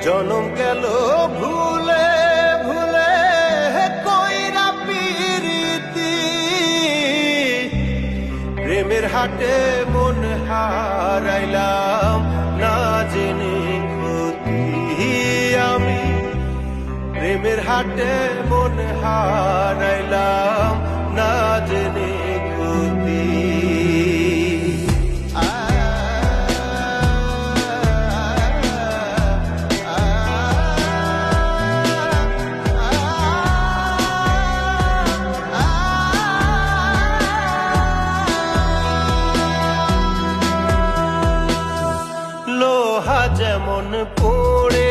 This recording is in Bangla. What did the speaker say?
জনম গেল ভুলে ভুলে কইরা পিরিতি, প্রেমের হাটে মন হারাইলাম না জেনে ক্ষতি আমি, প্রেমের হাটে মন হারাইলাম না জেনে ক্ষতি। লোহা যেমন পড়ে